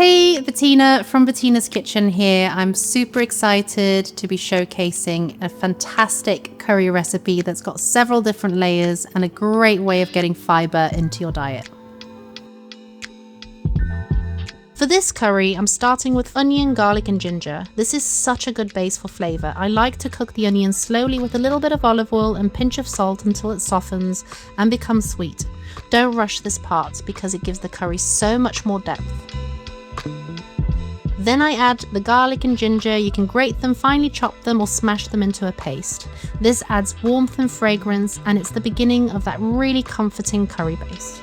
Hey, Bettina from Bettina's Kitchen here. I'm super excited to be showcasing a fantastic curry recipe that's got several different layers and a great way of getting fibre into your diet. For this curry, I'm starting with onion, garlic and ginger. This is such a good base for flavour. I like to cook the onion slowly with a little bit of olive oil and pinch of salt until it softens and becomes sweet. Don't rush this part because it gives the curry so much more depth. Then I add the garlic and ginger. You can grate them, finely chop them or smash them into a paste. This adds warmth and fragrance and it's the beginning of that really comforting curry base.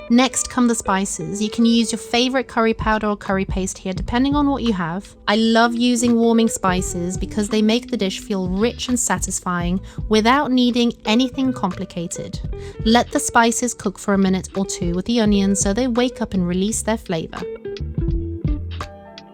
Next come the spices. You can use your favourite curry powder or curry paste here depending on what you have. I love using warming spices because they make the dish feel rich and satisfying without needing anything complicated. Let the spices cook for a minute or two with the onions so they wake up and release their flavour.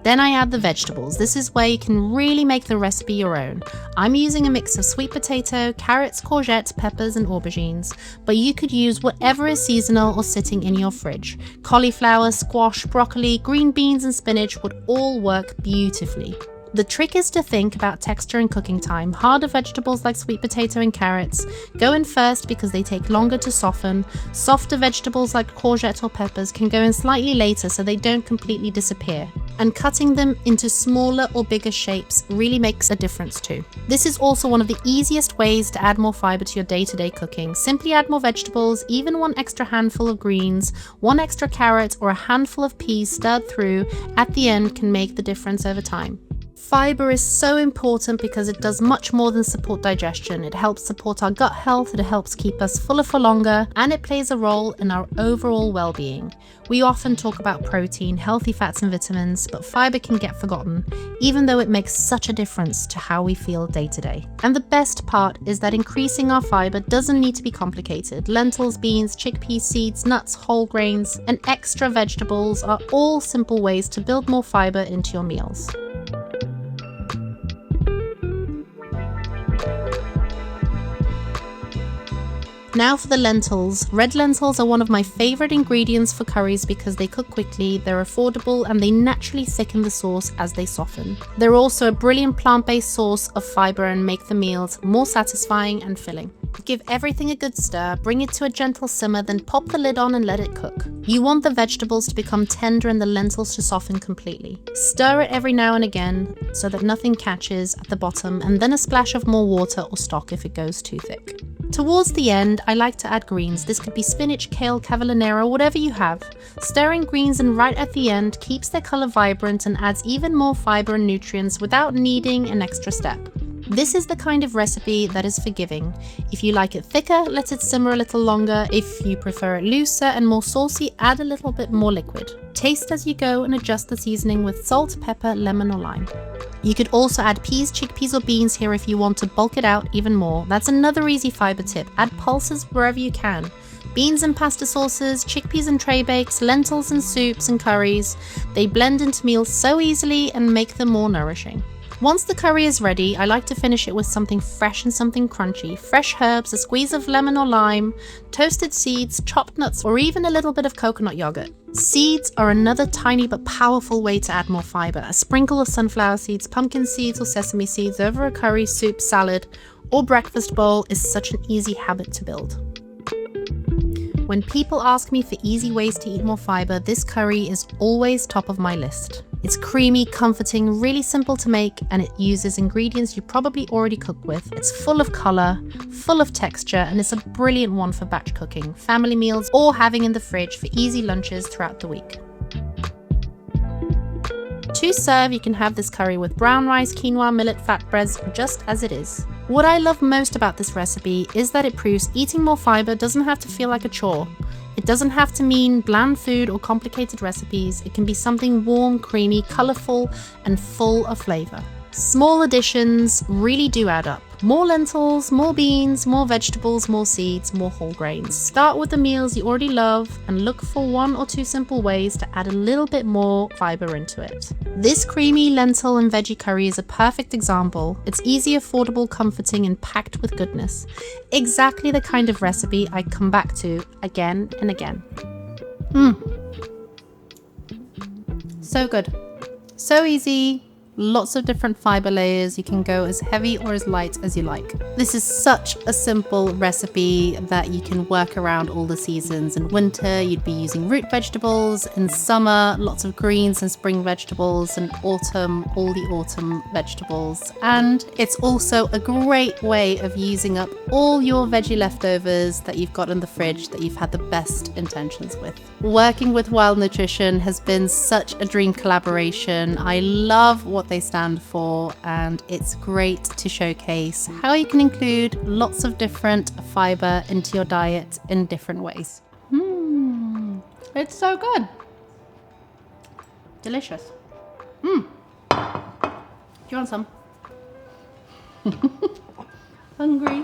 Then I add the vegetables. This is where you can really make the recipe your own. I'm using a mix of sweet potato, carrots, courgettes, peppers and aubergines, but you could use whatever is seasonal or sitting in your fridge. Cauliflower, squash, broccoli, green beans and spinach would all work beautifully. The trick is to think about texture and cooking time. Harder vegetables like sweet potato and carrots go in first because they take longer to soften. Softer vegetables like courgette or peppers can go in slightly later so they don't completely disappear. And cutting them into smaller or bigger shapes really makes a difference too. This is also one of the easiest ways to add more fibre to your day-to-day cooking. Simply add more vegetables, even one extra handful of greens, one extra carrot or a handful of peas stirred through at the end can make the difference over time. Fibre is so important because it does much more than support digestion. It helps support our gut health, it helps keep us fuller for longer, and it plays a role in our overall well-being. We often talk about protein, healthy fats and vitamins, but fibre can get forgotten, even though it makes such a difference to how we feel day to day. And the best part is that increasing our fibre doesn't need to be complicated. Lentils, beans, chickpeas, seeds, nuts, whole grains, and extra vegetables are all simple ways to build more fibre into your meals. Now for the lentils. Red lentils are one of my favourite ingredients for curries because they cook quickly, they're affordable and they naturally thicken the sauce as they soften. They're also a brilliant plant-based source of fibre and make the meals more satisfying and filling. Give everything a good stir, bring it to a gentle simmer, then pop the lid on and let it cook. You want the vegetables to become tender and the lentils to soften completely. Stir it every now and again so that nothing catches at the bottom, and then a splash of more water or stock if it goes too thick. Towards the end, I like to add greens. This could be spinach, kale, cavallonera, whatever you have. Stirring greens in right at the end keeps their colour vibrant and adds even more fibre and nutrients without needing an extra step. This is the kind of recipe that is forgiving. If you like it thicker, let it simmer a little longer. If you prefer it looser and more saucy, add a little bit more liquid. Taste as you go and adjust the seasoning with salt, pepper, lemon or lime. You could also add peas, chickpeas or beans here if you want to bulk it out even more. That's another easy fibre tip. Add pulses wherever you can. Beans and pasta sauces, chickpeas and tray bakes, lentils and soups and curries. They blend into meals so easily and make them more nourishing. Once the curry is ready, I like to finish it with something fresh and something crunchy. Fresh herbs, a squeeze of lemon or lime, toasted seeds, chopped nuts, or even a little bit of coconut yogurt. Seeds are another tiny but powerful way to add more fibre. A sprinkle of sunflower seeds, pumpkin seeds, or sesame seeds over a curry, soup, salad, or breakfast bowl is such an easy habit to build. When people ask me for easy ways to eat more fibre, this curry is always top of my list. It's creamy, comforting, really simple to make, and it uses ingredients you probably already cook with. It's full of colour, full of texture, and it's a brilliant one for batch cooking, family meals, or having in the fridge for easy lunches throughout the week. To serve, you can have this curry with brown rice, quinoa, millet, flatbreads, just as it is. What I love most about this recipe is that it proves eating more fibre doesn't have to feel like a chore. It doesn't have to mean bland food or complicated recipes. It can be something warm, creamy, colourful, and full of flavour. Small additions really do add up. More lentils, more beans, more vegetables, more seeds, more whole grains. Start with the meals you already love and look for 1 or 2 simple ways to add a little bit more fibre into it. This creamy lentil and veggie curry is a perfect example. It's easy, affordable, comforting, and packed with goodness. Exactly the kind of recipe I come back to again and again. So good. So easy. Lots of different fibre layers. You can go as heavy or as light as you like. This is such a simple recipe that you can work around all the seasons. In winter, you'd be using root vegetables. In summer, lots of greens and spring vegetables. In autumn, all the autumn vegetables. And it's also a great way of using up all your veggie leftovers that you've got in the fridge that you've had the best intentions with. Working with Wild Nutrition has been such a dream collaboration. I love what they stand for, and it's great to showcase how you can include lots of different fibre into your diet in different ways. It's so good. Delicious. Do you want some? Hungry?